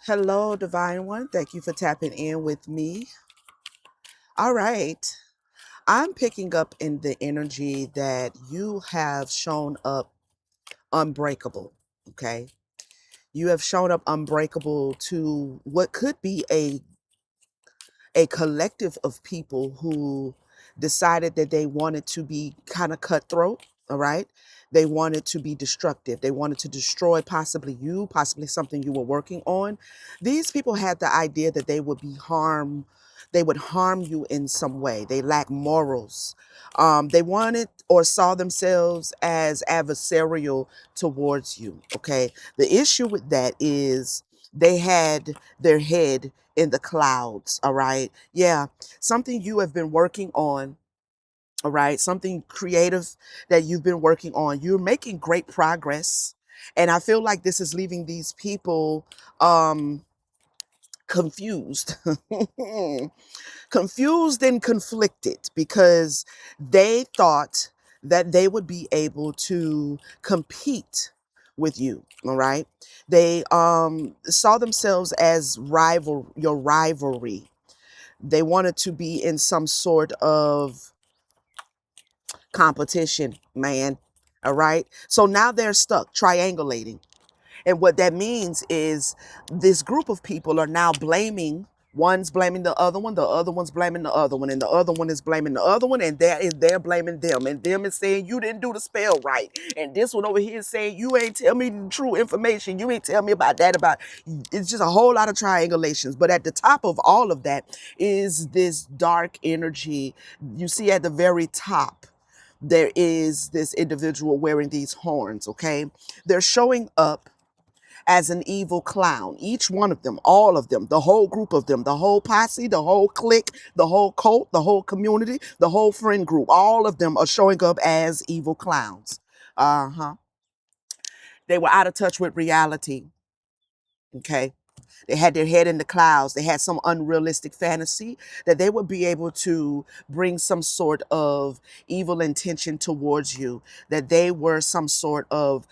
Hello, Divine One. Thank you for tapping in with me. All right. I'm picking up in the energy that you have shown up unbreakable. Okay. You have shown up unbreakable to what could be a collective of people who decided that they wanted to be kind of cutthroat. All right. They wanted to be destructive. They wanted to destroy possibly you, possibly something you were working on. These people had the idea that they would harm you in some way. They lack morals. They wanted or saw themselves as adversarial towards you. Okay. The issue with that is they had their head in the clouds. All right. Yeah. Something you have been working on. All right. Something creative that you've been working on. You're making great progress. And I feel like this is leaving these people confused. Confused and conflicted because they thought that they would be able to compete with you. All right. They saw themselves as your rivalry. They wanted to be in some sort of competition, man. All right. So now they're stuck triangulating. And what that means is this group of people are now blaming. One's blaming the other one's blaming the other one, and the other one is blaming the other one, and they're blaming them, and them is saying you didn't do the spell right, and this one over here is saying you ain't tell me the true information, you ain't tell me about that about. It's just a whole lot of triangulations, but at the top of all of that is this dark energy. You see at the very top there is this individual wearing these horns. Okay, they're showing up as an evil clown. Each one of them, all of them, the whole group of them, the whole posse, the whole clique, the whole cult, the whole community, the whole friend group, all of them are showing up as evil clowns. Uh-huh. They were out of touch with reality. Okay. They had their head in the clouds. They had some unrealistic fantasy that they would be able to bring some sort of evil intention towards you, that they were some sort of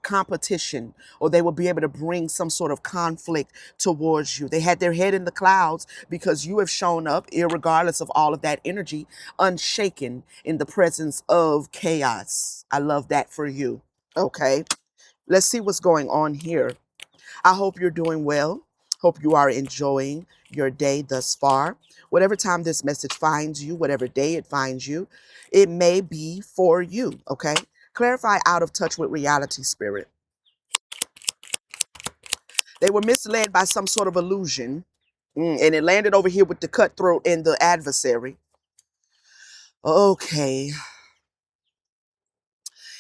competition, or they would be able to bring some sort of conflict towards you. They had their head in the clouds because you have shown up, irregardless of all of that energy, unshaken in the presence of chaos. I love that for you. Okay, let's see what's going on here. I hope you're doing well. Hope you are enjoying your day thus far. Whatever time this message finds you, whatever day it finds you, it may be for you. Okay. Clarify out of touch with reality, spirit. They were misled by some sort of illusion. And it landed over here with the cutthroat and the adversary. Okay.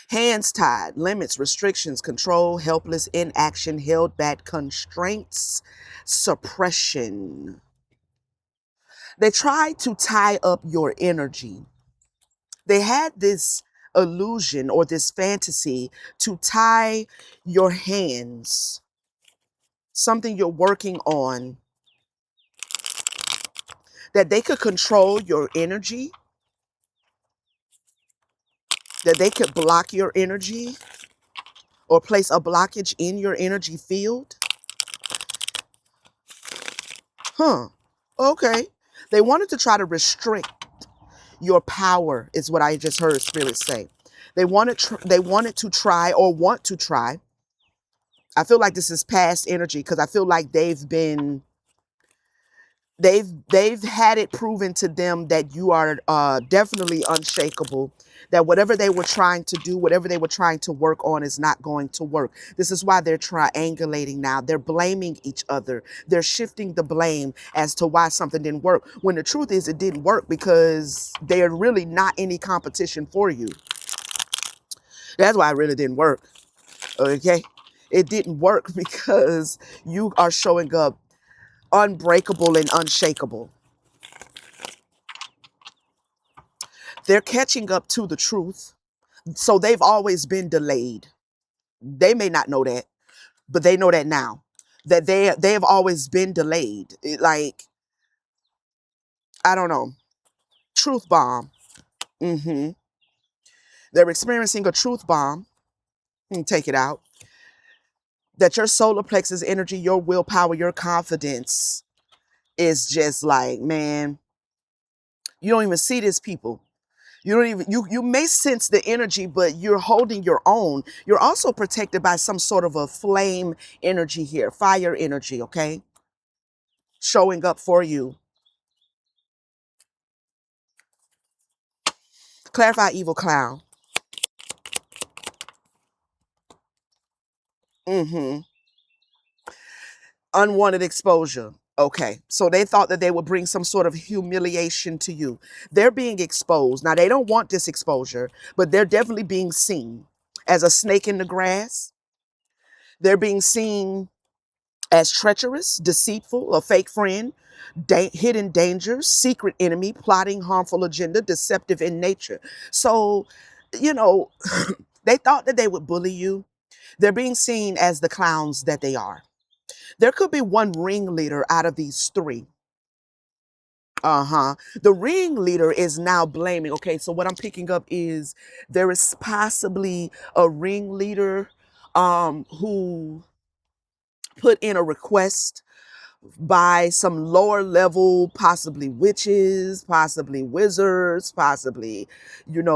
Hands tied, limits, restrictions, control, helpless, inaction, held back, constraints, suppression. They tried to tie up your energy. They had this illusion or this fantasy to tie your hands, something you're working on, that they could control your energy, that they could block your energy or place a blockage in your energy field. Huh. Okay. They wanted to try to restrict your power, is what I just heard Spirit say. They wanted to try or want to try. I feel like this is past energy because I feel like they've had it proven to them that you are definitely unshakable, that whatever they were trying to do, whatever they were trying to work on is not going to work. This is why they're triangulating now. They're blaming each other. They're shifting the blame as to why something didn't work, when the truth is it didn't work because they're really not any competition for you. That's why it really didn't work. Okay, it didn't work because you are showing up unbreakable and unshakable. They're catching up to the truth. So they've always been delayed. They may not know that, but they know that now. That they have always been delayed. Like, I don't know. Truth bomb. hmm They're experiencing a truth bomb. Take it out. That your solar plexus energy, your willpower, your confidence is just like, man, you don't even see this, people. You don't even, you may sense the energy, but you're holding your own. You're also protected by some sort of a flame energy here, fire energy, okay? Showing up for you. Clarify evil clown. Mm-hmm. Unwanted exposure. Okay. So they thought that they would bring some sort of humiliation to you. They're being exposed. Now, they don't want this exposure, but they're definitely being seen as a snake in the grass. They're being seen as treacherous, deceitful, a fake friend, hidden dangers, secret enemy, plotting harmful agenda, deceptive in nature. So, you know, they thought that they would bully you. They're being seen as the clowns that they are. There could be one ringleader out of these three. Uh-huh. The ringleader is now blaming. Okay, so what I'm picking up is there is possibly a ringleader who put in a request by some lower level, possibly witches, possibly wizards, possibly,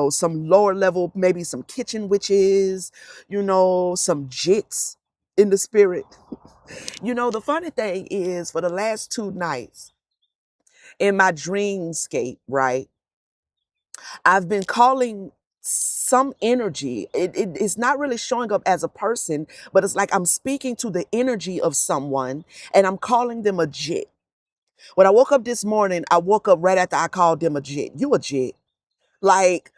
some lower level, maybe some kitchen witches, some jits in the spirit. The funny thing is, for the last 2 nights in my dreamscape, right, I've been calling some energy. It's not really showing up as a person, but it's like I'm speaking to the energy of someone and I'm calling them a jit. When I woke up this morning, I woke up right after I called them a jit. You a jit. Like,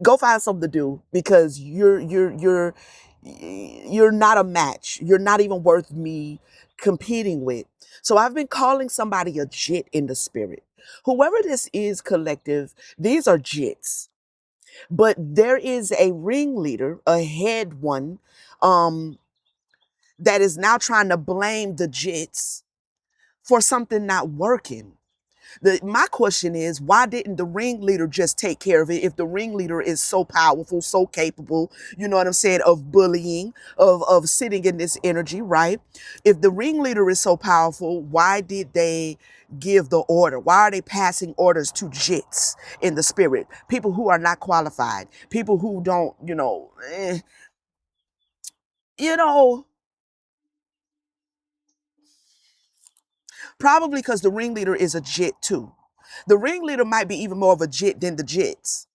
go find something to do because you're not a match. You're not even worth me competing with. So I've been calling somebody a jit in the spirit. Whoever this is, collective, these are jits. But there is a ringleader, a head one, um, that is now trying to blame the jits for something not working. My question is, why didn't the ringleader just take care of it if the ringleader is so powerful, so capable, you know what I'm saying, of bullying, of sitting in this energy, right? If the ringleader is so powerful, why did they give the order? Why are they passing orders to jits in the spirit? People who are not qualified, people who don't, you know, probably because the ringleader is a jit too. The ringleader might be even more of a jit than the jits.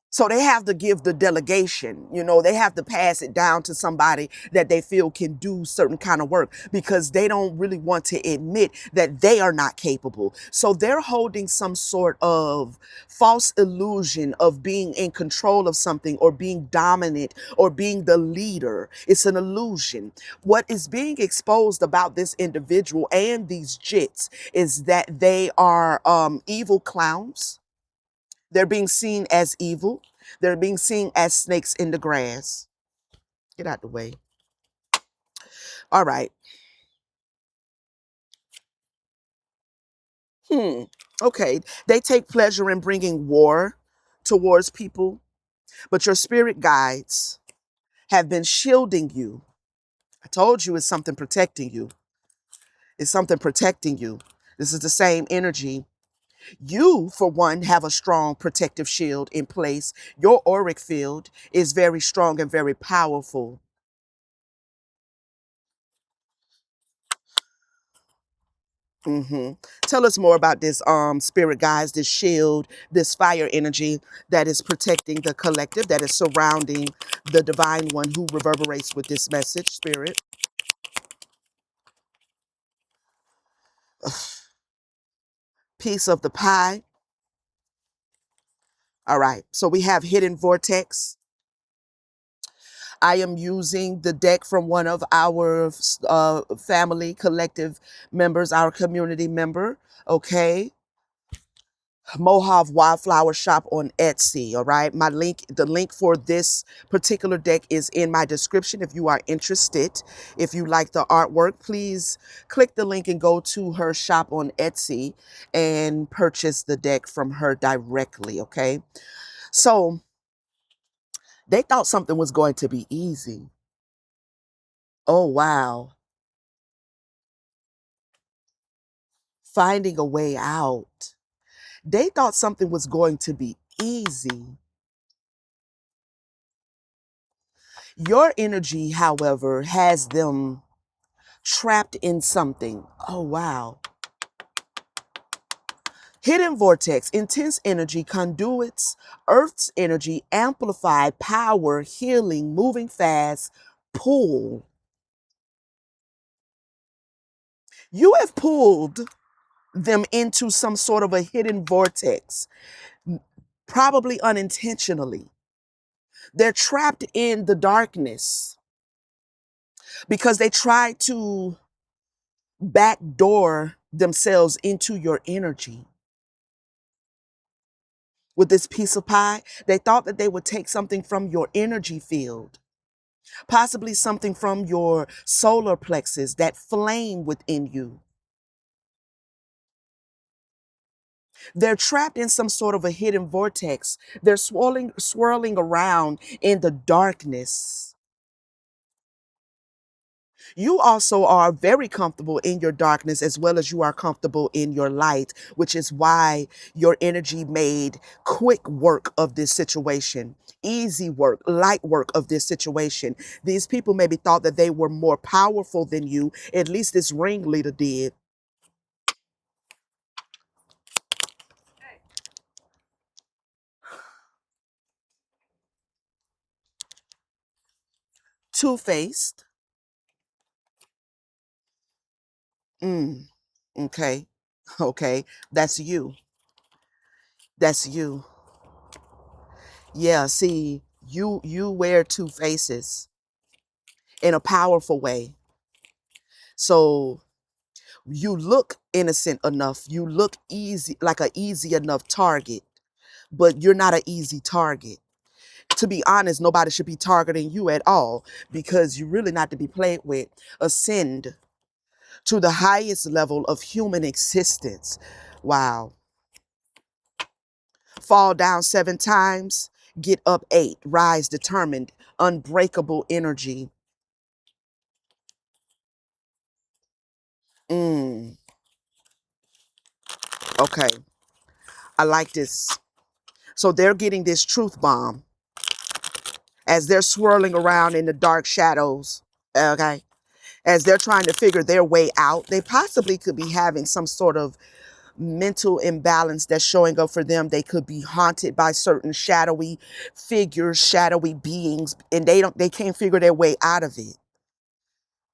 So they have to give the delegation, they have to pass it down to somebody that they feel can do certain kind of work because they don't really want to admit that they are not capable. So they're holding some sort of false illusion of being in control of something or being dominant or being the leader. It's an illusion. What is being exposed about this individual and these jits is that they are evil clowns. They're being seen as evil. They're being seen as snakes in the grass. Get out the way. All right. Okay. They take pleasure in bringing war towards people, but your spirit guides have been shielding you. I told you it's something protecting you. It's something protecting you. This is the same energy. You, for one, have a strong protective shield in place. Your auric field is very strong and very powerful. hmm Tell us more about this spirit guides, this shield, this fire energy that is protecting the collective, that is surrounding the divine one who reverberates with this message, spirit. Piece of the pie. All right. So we have hidden vortex. I am using the deck from one of our family collective members, our community member. Okay. Mojave Wildflower Shop on Etsy. All right. The link for this particular deck is in my description. If you are interested, if you like the artwork, please click the link and go to her shop on Etsy and purchase the deck from her directly. Okay. So they thought something was going to be easy. Oh, wow. Finding a way out. They thought something was going to be easy. Your energy, however, has them trapped in something. Oh, wow. Hidden vortex, intense energy, conduits, Earth's energy, amplified power, healing, moving fast, pull. You have pulled them into some sort of a hidden vortex, probably unintentionally. They're trapped in the darkness because they try to backdoor themselves into your energy. With this piece of pie, they thought that they would take something from your energy field, possibly something from your solar plexus, that flame within you. They're trapped in some sort of a hidden vortex. They're swirling around in the darkness. You also are very comfortable in your darkness as well as you are comfortable in your light, which is why your energy made quick work of this situation, easy work, light work of this situation. These people maybe thought that they were more powerful than you. At least this ringleader did. Two-faced. Mm, okay. Okay. That's you. That's you. Yeah, see, you wear two faces in a powerful way. So you look innocent enough. You look easy, like an easy enough target, but you're not an easy target. To be honest, nobody should be targeting you at all because you're really not to be played with. Ascend to the highest level of human existence. Wow. Fall down 7 times, get up 8, rise determined, unbreakable energy. Mm, okay, I like this. So they're getting this truth bomb as they're swirling around in the dark shadows. Okay. As they're trying to figure their way out, they possibly could be having some sort of mental imbalance that's showing up for them. They could be haunted by certain shadowy figures, shadowy beings, and they can't figure their way out of it.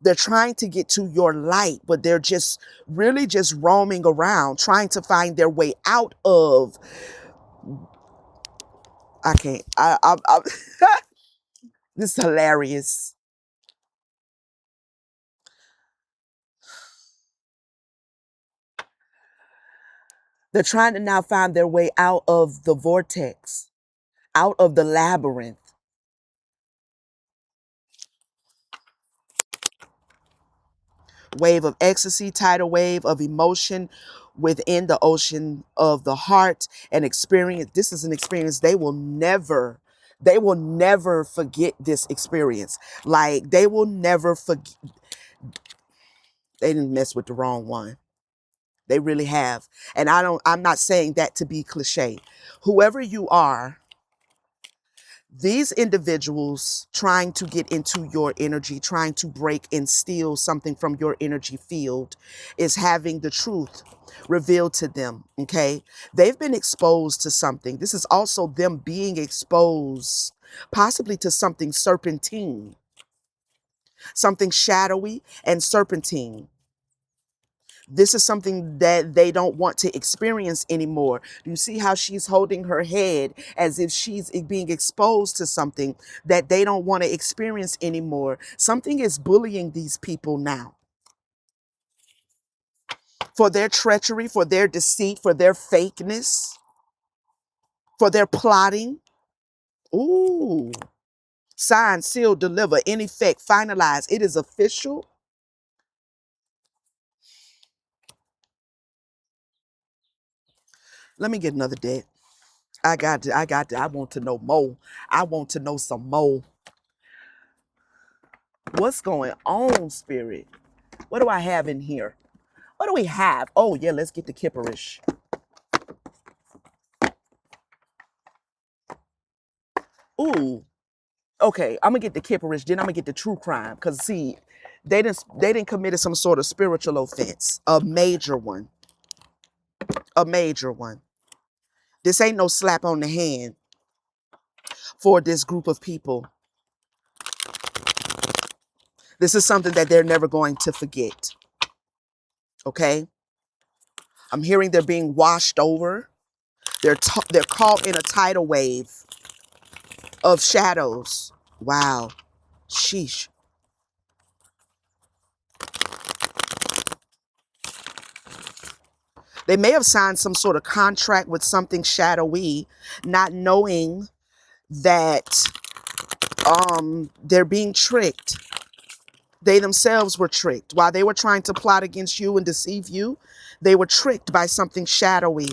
They're trying to get to your light, but they're just really just roaming around, trying to find their way out of. I can't. This is hilarious. They're trying to now find their way out of the vortex, out of the labyrinth. Wave of ecstasy, tidal wave of emotion within the ocean of the heart and experience. This is an experience they will never forget this experience. Like they will never forget. They didn't mess with the wrong one. They really have. And I'm not saying that to be cliche. Whoever you are, these individuals trying to get into your energy, trying to break and steal something from your energy field, is having the truth revealed to them. Okay. They've been exposed to something. This is also them being exposed possibly to something serpentine, something shadowy and serpentine. This is something that they don't want to experience anymore. You see how she's holding her head as if she's being exposed to something that they don't want to experience anymore. Something is bullying these people now for their treachery, for their deceit, for their fakeness, for their plotting. Ooh. Sign, seal, deliver, in effect, finalize. It is official. Let me get another deck. I want to know more. I want to know some more. What's going on, Spirit? What do I have in here? What do we have? Oh, yeah, let's get the kipperish. Ooh, okay, I'm gonna get the kipperish, then I'm gonna get the true crime. Cause see, they didn't committed some sort of spiritual offense, a major one, a major one. This ain't no slap on the hand for this group of people. This is something that they're never going to forget. Okay, I'm hearing they're being washed over. They're caught in a tidal wave of shadows. Wow, sheesh. They may have signed some sort of contract with something shadowy, not knowing that they're being tricked. They themselves were tricked. While they were trying to plot against you and deceive you, they were tricked by something shadowy.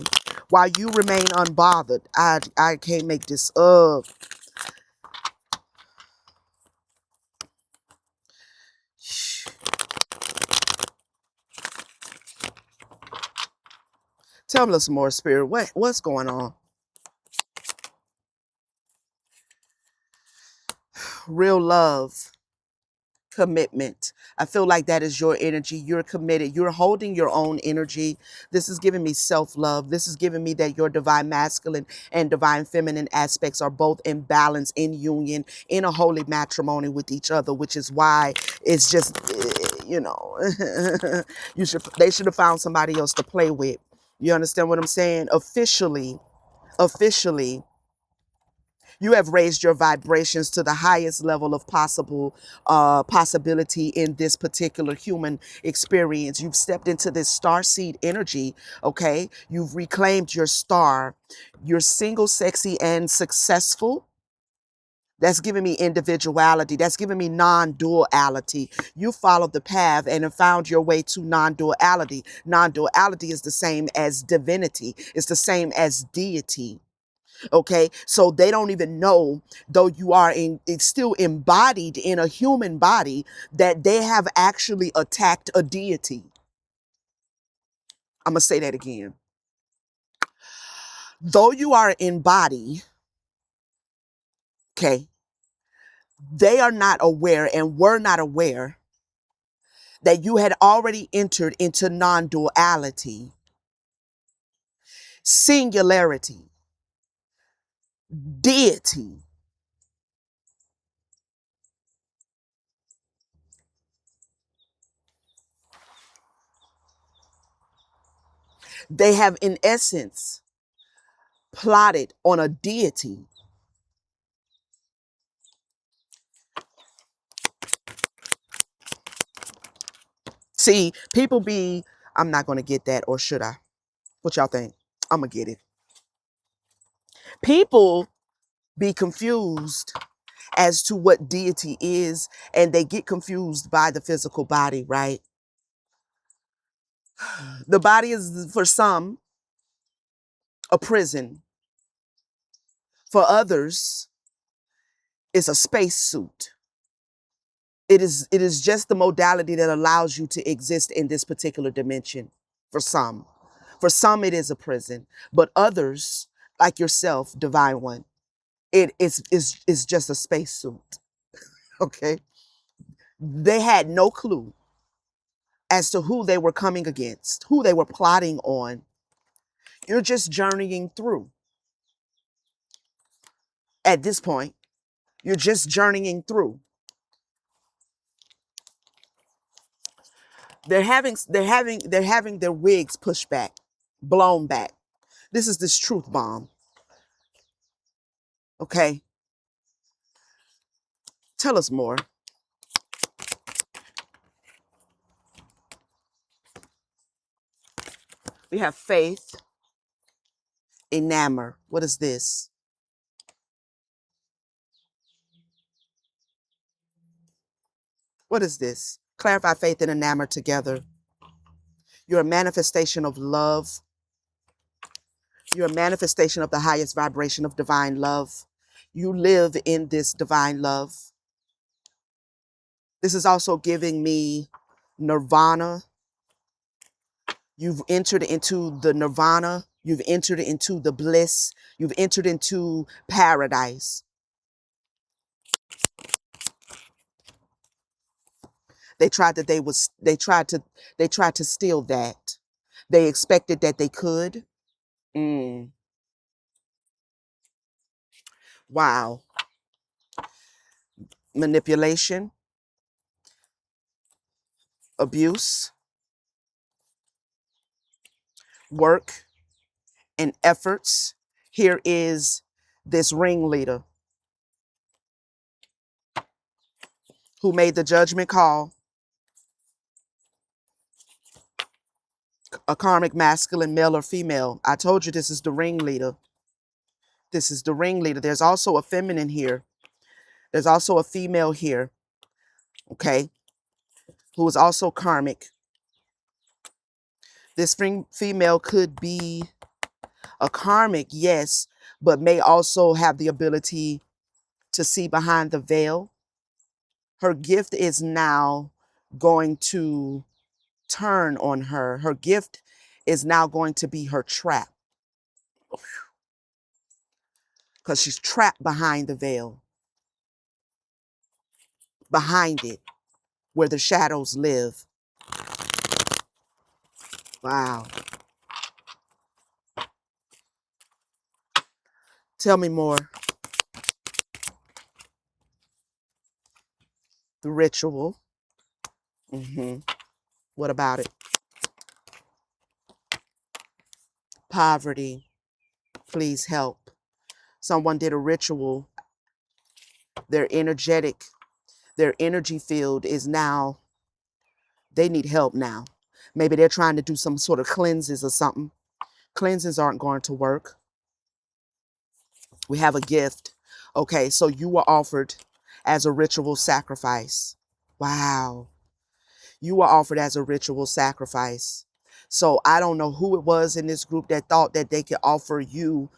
While you remain unbothered. I can't make this up. Tell me some more, Spirit. What's going on? Real love. Commitment. I feel like that is your energy. You're committed. You're holding your own energy. This is giving me self-love. This is giving me that your divine masculine and divine feminine aspects are both in balance, in union, in a holy matrimony with each other, which is why it's just, you know, they should have found somebody else to play with. You understand what I'm saying? Officially, you have raised your vibrations to the highest level of possibility in this particular human experience. You've stepped into this star seed energy, okay? You've reclaimed your star. You're single, sexy, and successful. That's giving me individuality. That's giving me non-duality. You followed the path and have found your way to non-duality. Non-duality is the same as divinity. It's the same as deity. Okay, so they don't even know, though you are it's still embodied in a human body, that they have actually attacked a deity. I'm gonna say that again. Though you are in body, okay, they are not aware and were not aware that you had already entered into non-duality, singularity, deity. They have, in essence, plotted on a deity. See, people be, I'm not going to get that, or should I? What y'all think? I'm going to get it. People be confused as to what deity is, and they get confused by the physical body, right? The body is, for some, a prison. For others, it's a spacesuit. It is just the modality that allows you to exist in this particular dimension. For some. For some, it is a prison. But others, like yourself, divine one, it's just a spacesuit. Okay? They had no clue as to who they were coming against, who they were plotting on. You're just journeying through. At this point, you're just journeying through. They're having their wigs pushed back, blown back. This is this truth bomb. Okay? Tell us more. We have faith, enamor. What is this? What is this? Clarify faith and enamor together. You're a manifestation of love. You're a manifestation of the highest vibration of divine love. You live in this divine love. This is also giving me nirvana. You've entered into the nirvana. You've entered into the bliss. You've entered into paradise. They tried that they tried to steal that. They expected that they could. Mm, wow. Manipulation, abuse, work, and efforts. Here is this ringleader who made the judgment call, a karmic masculine, male or female. I told you this is the ringleader. This is the ringleader. There's also a feminine here. There's also a female here, okay, who is also karmic. This female could be a karmic, yes, but may also have the ability to see behind the veil. Her gift is now going to turn on her. Her gift is now going to be her trap because she's trapped behind the veil, behind it, where the shadows live. Wow. Tell me more. The ritual. What about it? Poverty. Please help. Someone did a ritual. Their their energy field is now, they need help now. Maybe they're trying to do some sort of cleanses or something. Cleanses aren't going to work. We have a gift. Okay, so you were offered as a ritual sacrifice. Wow. You were offered as a ritual sacrifice. So I don't know who it was in this group that thought that they could offer you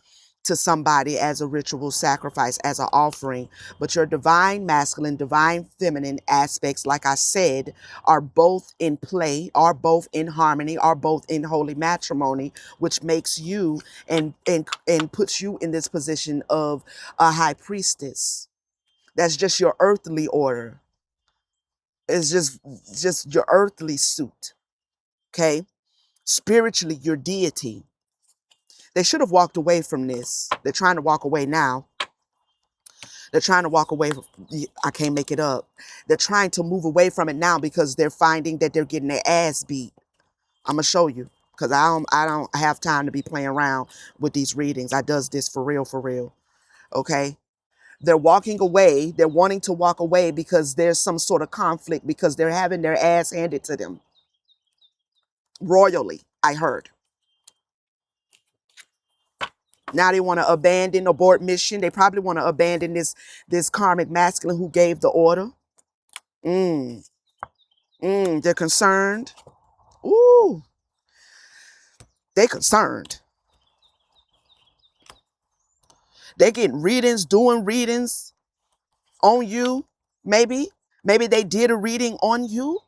to somebody as a ritual sacrifice, as an offering. But your divine masculine, divine feminine aspects, like I said, are both in play, are both in harmony, are both in holy matrimony, which makes you and puts you in this position of a high priestess. That's just your earthly order. It's just your earthly suit. Okay? Spiritually, your deity. They should have walked away from this. They're trying to walk away now. They're trying to walk away. I can't make it up. They're trying to move away from it now because they're finding that they're getting their ass beat. I'm gonna show you because I don't have time to be playing around with these readings. I does this for real, for real. Okay. They're walking away. They're wanting to walk away because there's some sort of conflict because they're having their ass handed to them royally. I heard. Now they want to abandon, abort mission. They probably want to abandon this karmic masculine who gave the order. Mm. They're concerned. Ooh, they concerned. They getting readings, doing readings on you. Maybe they did a reading on you.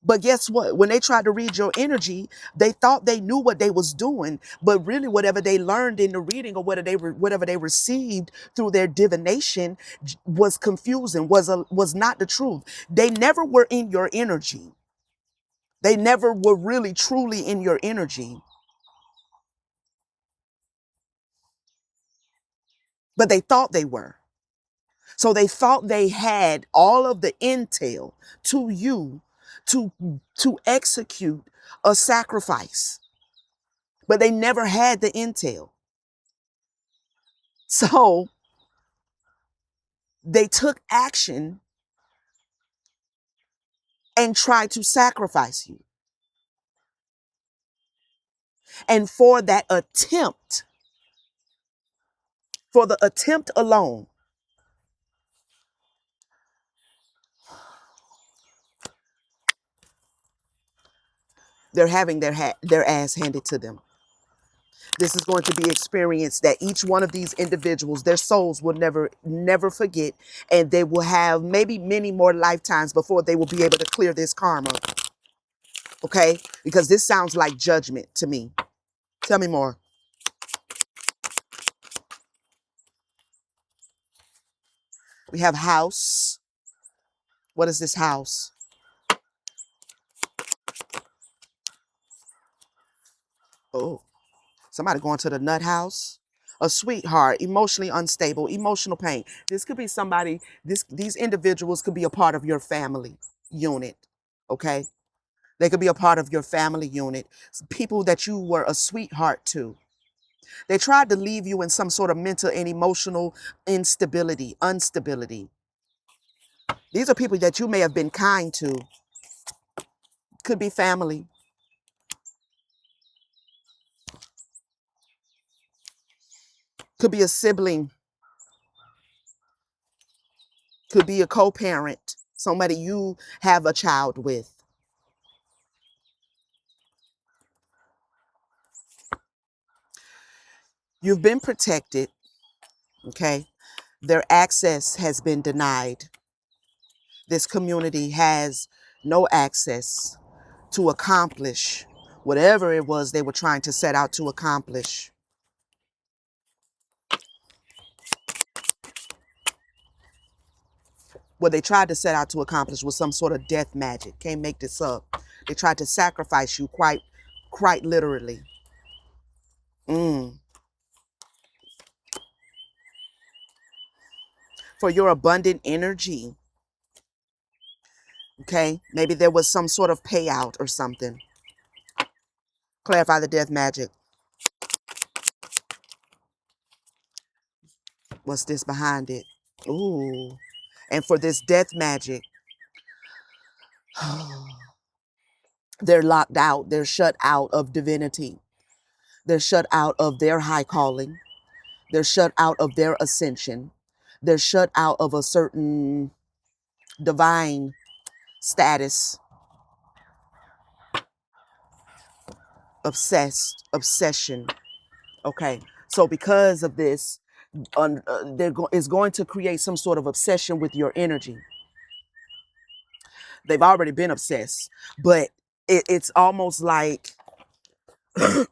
But guess what? When they tried to read your energy, they thought they knew what they was doing, but really whatever they learned in the reading or whatever they received through their divination was confusing, was not the truth. They never were in your energy. They never were really truly in your energy, but they thought they were. So they thought they had all of the intel to you to execute a sacrifice, but they never had the intel. So they took action and tried to sacrifice you. And for the attempt alone, they're having their ass handed to them. This is going to be experience that each one of these individuals, their souls will never forget. And they will have maybe many more lifetimes before they will be able to clear this karma. Okay? Because this sounds like judgment to me. Tell me more. We have house. What is this house? Oh, somebody going to the nut house. A sweetheart, emotionally unstable, emotional pain. This could be somebody, these individuals could be a part of your family unit. Okay? They could be a part of your family unit. People that you were a sweetheart to. They tried to leave you in some sort of mental and emotional instability, instability. These are people that you may have been kind to. Could be family. Could be a sibling. Could be a co-parent. Somebody you have a child with. You've been protected. Okay? Their access has been denied. This community has no access to accomplish whatever it was they were trying to set out to accomplish. What they tried to set out to accomplish was some sort of death magic. Can't make this up. They tried to sacrifice you quite literally. For your abundant energy. Okay? Maybe there was some sort of payout or something. Clarify the death magic. What's this behind it? Ooh. And for this death magic, they're locked out. They're shut out of divinity. They're shut out of their high calling. They're shut out of their ascension. They're shut out of a certain divine status. Obsession. Okay. So because of this, is going to create some sort of obsession with your energy. They've already been obsessed, but it's almost like I'm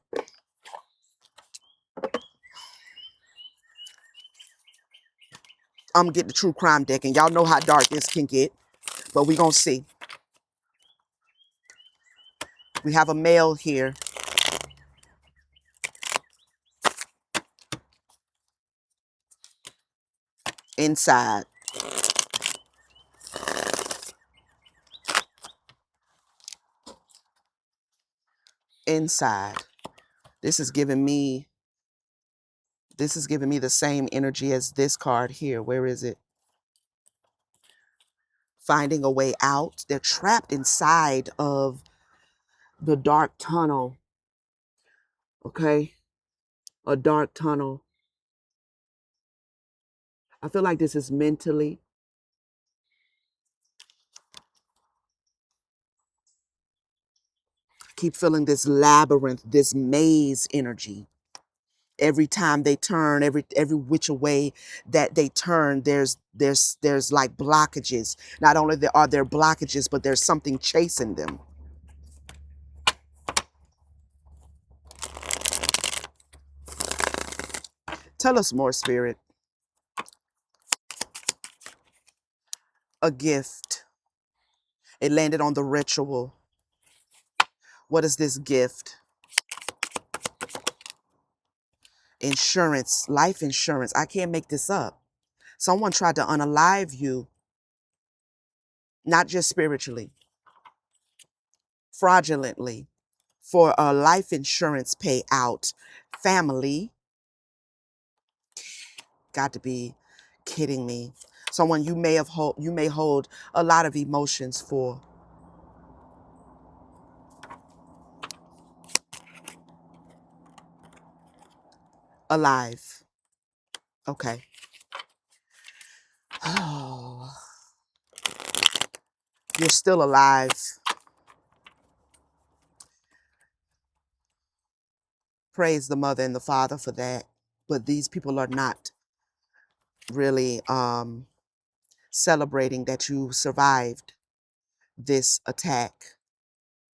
gonna get the true crime deck, and y'all know how dark this can get, but we gonna see. We have a male here. Inside. Inside. This is giving me the same energy as this card here. Where is it? Finding a way out. They're trapped inside of the dark tunnel. Okay? A dark tunnel. I feel like this is mentally. Keep feeling this labyrinth, this maze energy. Every time they turn, every which way that they turn, there's like blockages. Not only are there blockages, but there's something chasing them. Tell us more, Spirit. A gift. It landed on the ritual. What is this gift? Insurance, life insurance. I can't make this up. Someone tried to unalive you, not just spiritually, fraudulently, for a life insurance payout. Family, got to be kidding me. Someone you may hold a lot of emotions for. Alive. Okay. Oh, you're still alive. Praise the mother and the father for that. But these people are not really celebrating that you survived this attack,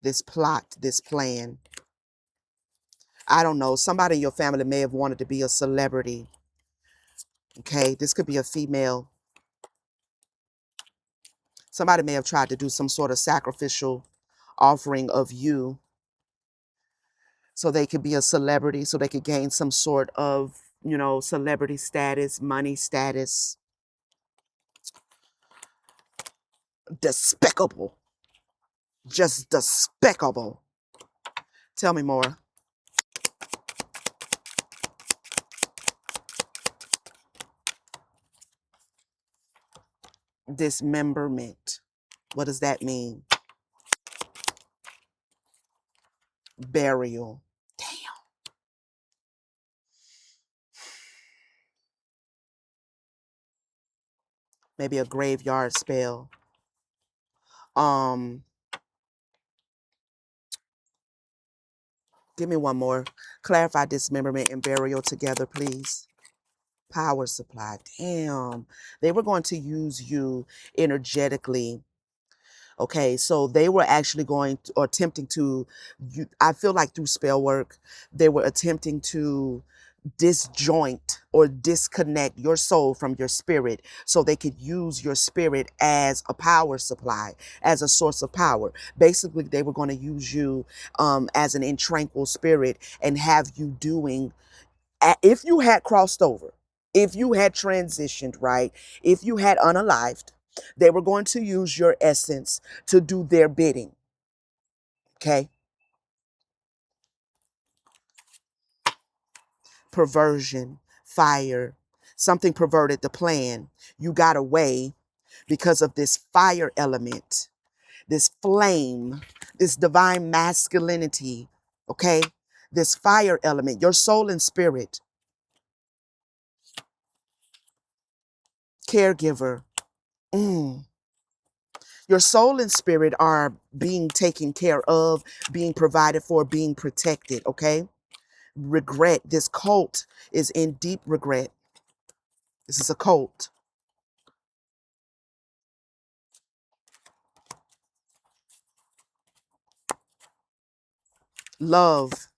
this plot, this plan. I don't know. Somebody in your family may have wanted to be a celebrity. Okay, this could be a female. Somebody may have tried to do some sort of sacrificial offering of you so they could be a celebrity, so they could gain some sort of, celebrity status, money status. Despicable. Just despicable. Tell me more. Dismemberment. What does that mean? Burial. Damn. Maybe a graveyard spell. Give me one more. Clarify dismemberment and burial together, please. Power supply. Damn. They were going to use you energetically. Okay, so they were actually going to, or attempting to, I feel like through spell work, they were attempting to disjoint or disconnect your soul from your spirit so they could use your spirit as a power supply, as a source of power. Basically, they were going to use you as an intranquil spirit and have you doing, if you had crossed over, if you had transitioned, right? If you had unalived, they were going to use your essence to do their bidding. Okay? Perversion, fire, something perverted the plan. You got away because of this fire element, this flame, this divine masculinity. Okay? This fire element, your soul and spirit, caregiver. Your soul and spirit are being taken care of, being provided for, being protected, okay? Regret. This cult is in deep regret. This is a cult. Love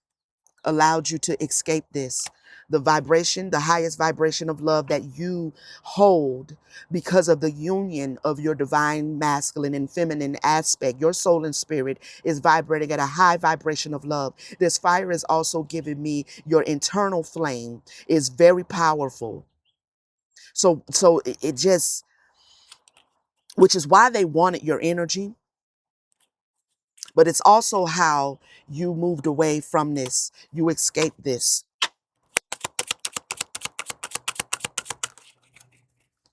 allowed you to escape this. The vibration, the highest vibration of love that you hold because of the union of your divine masculine and feminine aspect. Your soul and spirit is vibrating at a high vibration of love. This fire is also giving me your internal flame is very powerful. So it just, which is why they wanted your energy, but it's also how you moved away from this. You escaped this.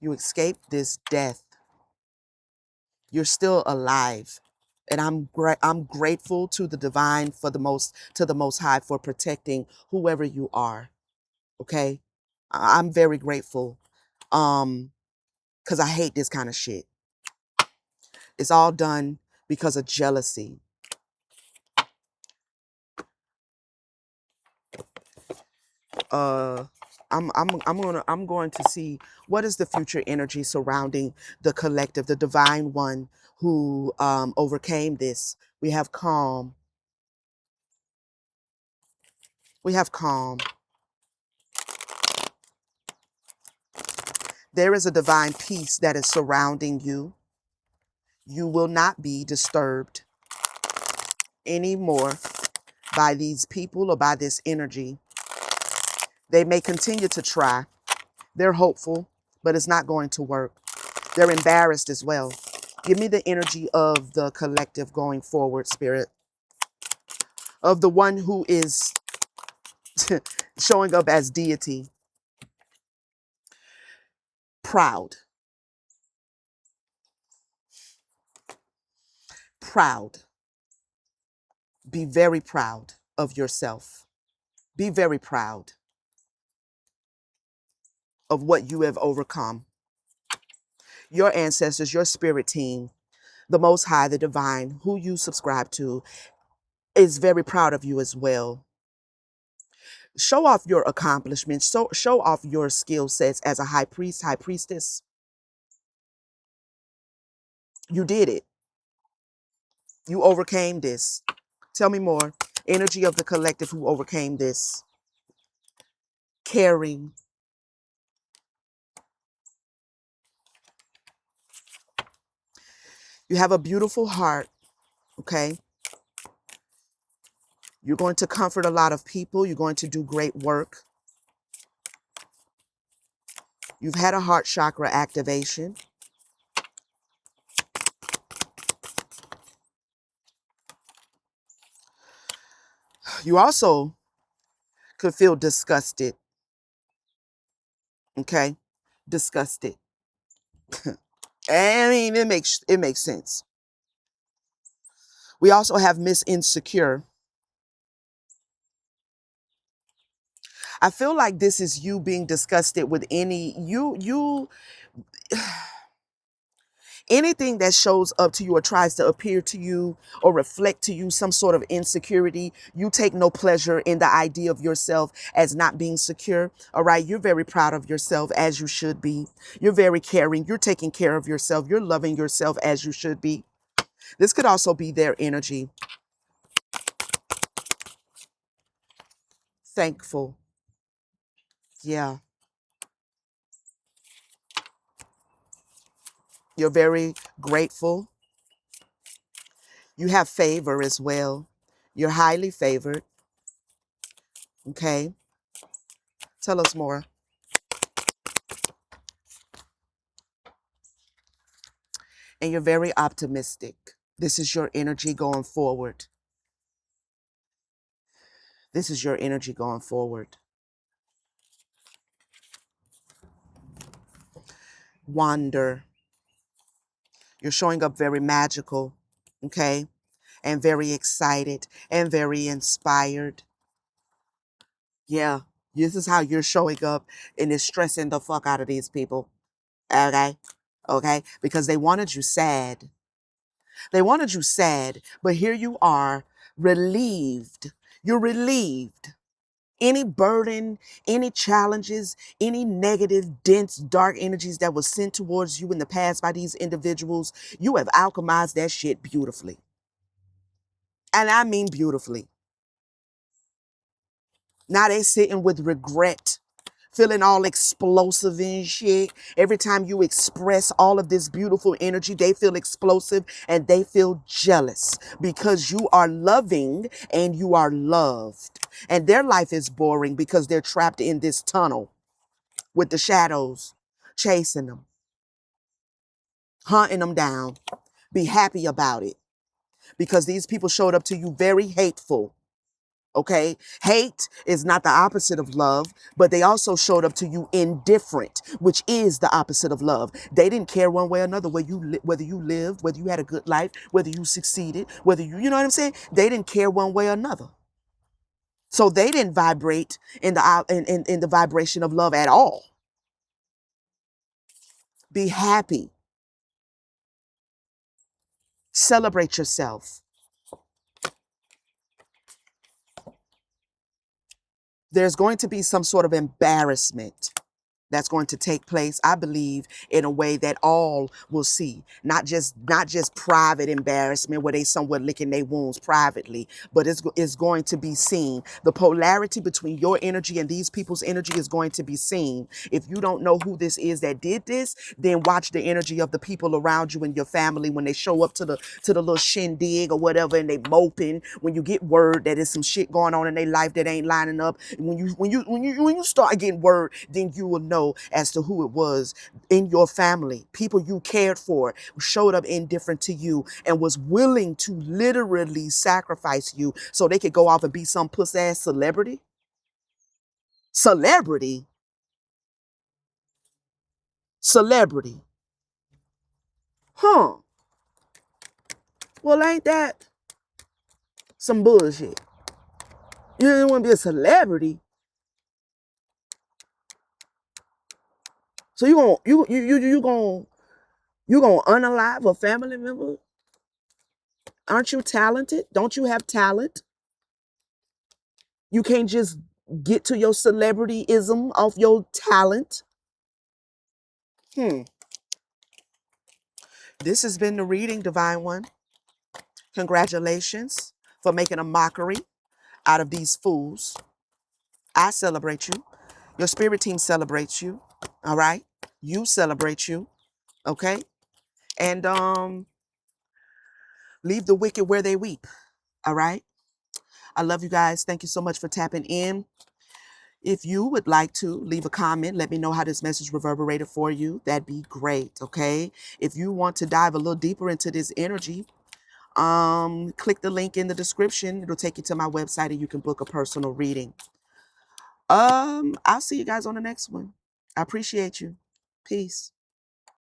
You escaped this death. You're still alive. And I'm grateful to the divine for to the most high for protecting whoever you are. Okay? I'm very grateful. Cuz I hate this kind of shit. It's all done because of jealousy. I'm going to see what is the future energy surrounding the collective, the divine one who overcame this. We have calm. We have calm. There is a divine peace that is surrounding you. You will not be disturbed anymore by these people or by this energy. They may continue to try. They're hopeful, but it's not going to work. They're embarrassed as well. Give me the energy of the collective going forward, Spirit. Of the one who is showing up as deity. Proud. Proud. Be very proud of yourself. Be very proud of what you have overcome. Your ancestors, your spirit team, the Most High, the Divine, who you subscribe to, is very proud of you as well. Show off your accomplishments. Show off your skill sets as a high priest, high priestess. You did it. You overcame this. Tell me more. Energy of the collective who overcame this. Caring. You have a beautiful heart, okay? You're going to comfort a lot of people. You're going to do great work. You've had a heart chakra activation. You also could feel disgusted, okay? Disgusted. I mean, it makes sense. We also have Miss Insecure. I feel like this is you being disgusted with anything that shows up to you or tries to appear to you or reflect to you some sort of insecurity. You take no pleasure in the idea of yourself as not being secure. All right. You're very proud of yourself, as you should be. You're very caring. You're taking care of yourself. You're loving yourself, as you should be. This could also be their energy. Thankful. Yeah. You're very grateful. You have favor as well. You're highly favored. Okay. Tell us more. And you're very optimistic. This is your energy going forward. This is your energy going forward. Wander. You're showing up very magical, okay? And very excited and very inspired. Yeah, this is how you're showing up, and it's stressing the fuck out of these people, okay? Okay? Because they wanted you sad. They wanted you sad, but here you are, relieved. You're relieved. Any burden, any challenges, any negative, dense, dark energies that was sent towards you in the past by these individuals, you have alchemized that shit beautifully. And I mean beautifully. Now they sitting with regret, feeling all explosive and shit. Every time you express all of this beautiful energy, they feel explosive and they feel jealous because you are loving and you are loved. And their life is boring because they're trapped in this tunnel with the shadows chasing them, hunting them down. Be happy about it because these people showed up to you very hateful. Okay. Hate is not the opposite of love, but they also showed up to you indifferent, which is the opposite of love. They didn't care one way or another whether you lived, whether you had a good life, whether you succeeded, whether you know what I'm saying? They didn't care one way or another. So they didn't vibrate in the vibration of love at all. Be happy. Celebrate yourself. There's going to be some sort of embarrassment that's going to take place, I believe, in a way that all will see. Not just private embarrassment where they somewhere licking their wounds privately, but it's going to be seen. The polarity between your energy and these people's energy is going to be seen. If you don't know who this is that did this, then watch the energy of the people around you and your family when they show up to the little shindig or whatever and they moping. When you get word that there's some shit going on in their life that ain't lining up, when you start getting word, then you will know as to who it was in your family. People you cared for showed up indifferent to you and was willing to literally sacrifice you so they could go off and be some puss ass celebrity. Celebrity. Celebrity. Huh. Well, ain't that some bullshit? You didn't want to be a celebrity. So you gonna unalive a family member? Aren't you talented? Don't you have talent? You can't just Get to your celebrityism of your talent. This has been the reading, Divine One. Congratulations for making a mockery out of these fools. I celebrate you. Your spirit team celebrates you. All right? You celebrate you. Okay? And leave the wicked where they weep. All right? I love you guys. Thank you so much for tapping in. If you would like to leave a comment, let me know how this message reverberated for you. That'd be great, okay? If you want to dive a little deeper into this energy, click the link in the description. It'll take you to my website and you can book a personal reading. I'll see you guys on the next one. I appreciate you. Peace.